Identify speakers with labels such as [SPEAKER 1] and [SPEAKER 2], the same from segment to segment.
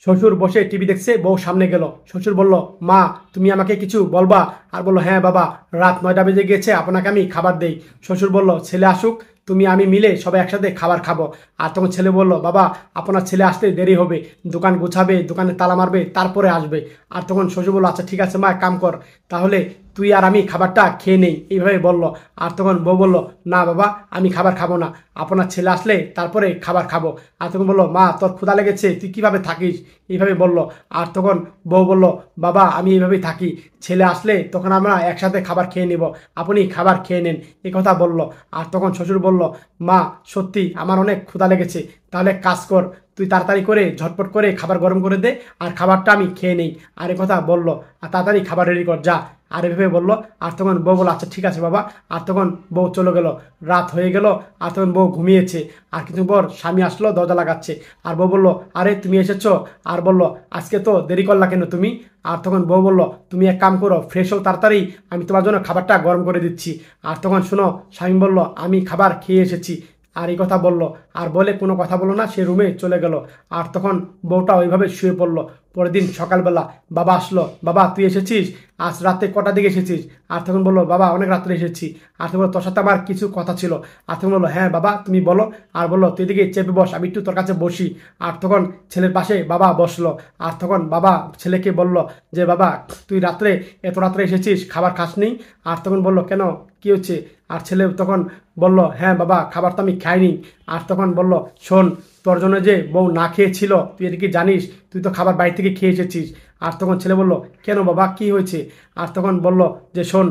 [SPEAKER 1] শ্বশুর বসে টিভি দেখছে, বউ সামনে গেল। শ্বশুর বলল, মা তুমি আমাকে কিছু বলবা? আর বলল, হ্যাঁ বাবা, রাত 9টা বেজে গিয়েছে, আপনাকে আমি খাবার দেই। শ্বশুর বলল, ছেলে আসুক, তুমি আমি মিলে সবাই একসাথে খাবার খাবো। আর তখন ছেলে বলল, বাবা আপনার ছেলে আসতে দেরি হবে, দোকান গুছাবে, দোকানে তালা মারবে, তারপরে আসবে। আর তখন শ্বশুর বলল, আচ্ছা ঠিক আছে মা, এক কাম কর, তাহলে তুই আর আমি খাবারটা খেয়ে নেই, এইভাবে বলল। আর তখন বউ বলল, না বাবা, আমি খাবার খাবো না, আপনার ছেলে আসলে তারপরে খাবার খাবো। আর তখন বলল, মা তোর ক্ষুধা লেগেছে, তুই কিভাবে থাকিস, এইভাবে বলল। আর তখন বউ বলল, বাবা আমি এইভাবেই থাকি, ছেলে আসলে তখন আমরা একসাথে খাবার খেয়ে নিব, আপনি খাবার খেয়ে নেন, এই কথা বলল। আর তখন শ্বশুর বলল, মা সত্যি আমার অনেক ক্ষুধা লেগেছে, তাহলে কাজ কর, তুই তাড়াতাড়ি করে ঝটপট করে খাবার গরম করে দে, আর খাবারটা আমি খেয়ে নেই। আর এ কথা বলল, আর তাড়াতাড়ি খাবার রেডি কর যা, আর এভাবে বলল। আর তখন বউ বলল, আচ্ছা ঠিক আছে বাবা। আর তখন বউ চলে গেল, রাত হয়ে গেল। আর তখন বউ ঘুমিয়েছে। আর কিছু পর স্বামী আসলো, দরজা লাগাচ্ছে। আর বউ বলল, আরে তুমি এসেছো? আর বলল, আজকে তো দেরি করলা কেন তুমি? আর তখন বউ বলল, তুমি এক কাম করো, ফ্রেশ হও তাড়াতাড়ি, আমি তোমার জন্য খাবারটা গরম করে দিচ্ছি। আর তখন শোনো, স্বামী বলল, আমি খাবার খেয়ে এসেছি, আর এই কথা বলল। আর বলে কোনো কথা বললো না, সে রুমে চলে গেল। আর তখন বউটা ওইভাবে শুয়ে পড়লো। পরের দিন সকালবেলা বাবা আসলো, বাবা তুই এসেছিস, আজ রাতে কটার দিকে এসেছিস? আর তখন বললো, বাবা অনেক রাত্রে এসেছি। আর তখন বললো, তোর সাথে আমার কিছু কথা ছিল। আর তখন বললো, হ্যাঁ বাবা তুমি বলো। আর বললো, তুই এদিকে চেপে বস, আমি একটু তোর কাছে বসি। আর তখন ছেলের পাশে বাবা বসলো। আর তখন বাবা ছেলেকে বলল, যে বাবা তুই রাত্রে এত রাত্রে এসেছিস, খাবার খাসনি? আর তখন বলল, কেন কি হচ্ছে? আর ছেলে তখন বলল, হ্যাঁ বাবা খাবার তো আমি খাইনি। আর তখন বলল, শোন, তোর জন্য যে বউ না খেয়েছিল তুই এটা কি জানিস? তুই তো খাবার বাড়ি থেকে খেয়ে এসেছিস। আর তখন ছেলে বলল, কেন বাবা কি হয়েছে? আর তখন বলল, যে শোন,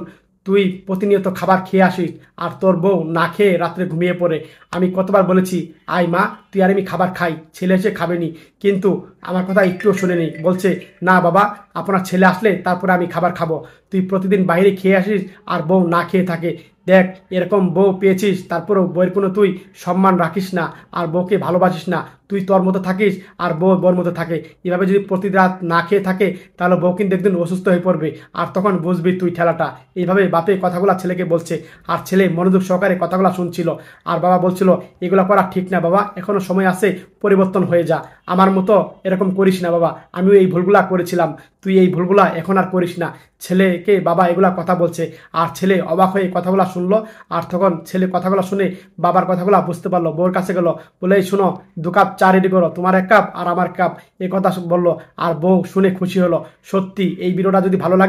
[SPEAKER 1] তুই প্রতিনিয়ত খাবার খেয়ে আসিস, আর তোর বউ না খেয়ে রাত্রে ঘুমিয়ে পড়ে। আমি কতবার বলেছি, আয় মা তুই আর আমি খাবার খাই, ছেলে এসে খাবেনি, কিন্তু আমার কথা একটুও শুনেনি। বলছে, না বাবা, আপনার ছেলে আসলে তারপরে আমি খাবার খাবো। তুই প্রতিদিন বাইরে খেয়ে আসিস, আর বউ না খেয়ে থাকে। দেখ, এরকম বউ পেয়েছিস, তারপরেও বউয়ের কোনো তুই সম্মান রাখিস না, আর বউকে ভালোবাসিস না। তুই তোর মতো থাকিস, আর বউ বউর মতো থাকে। এভাবে যদি প্রতি রাত না খেয়ে থাকে, তাহলে বউ কিন্তু একদিন অসুস্থ হয়ে পড়বে, আর তখন বুঝবি তুই ঠেলাটা। এইভাবে বাপে কথাগুলো ছেলেকে বলছে, আর ছেলে মনোযোগ সহকারে কথাগুলো শুনছিল। আর বাবা বলছিল, এগুলো করা ঠিক না বাবা, এখনো সময় আছে, পরিবর্তন হয়ে যা, আমার মতো এরকম করিস না বাবা, আমিও এই ভুলগুলা করেছিলাম, তুই এই ভুলগুলা এখন আর করিস না। ছেলেকে বাবা এগুলা কথা বলছে, আর ছেলে অবাক হয়ে কথাগুলো শুনলো। আর তখন ছেলে কথাগুলো শুনে বাবার কথাগুলো বুঝতে পারলো। বউর কাছে গেল, বলে, এই শোনো, 2 কাপ চা রেডি করো, তোমার 1 কাপ আর আমার 1 কাপ, এই কথা বললো। আর বউ শুনে খুশি হলো। সত্যি এই ভিডিওটা যদি ভালো লাগে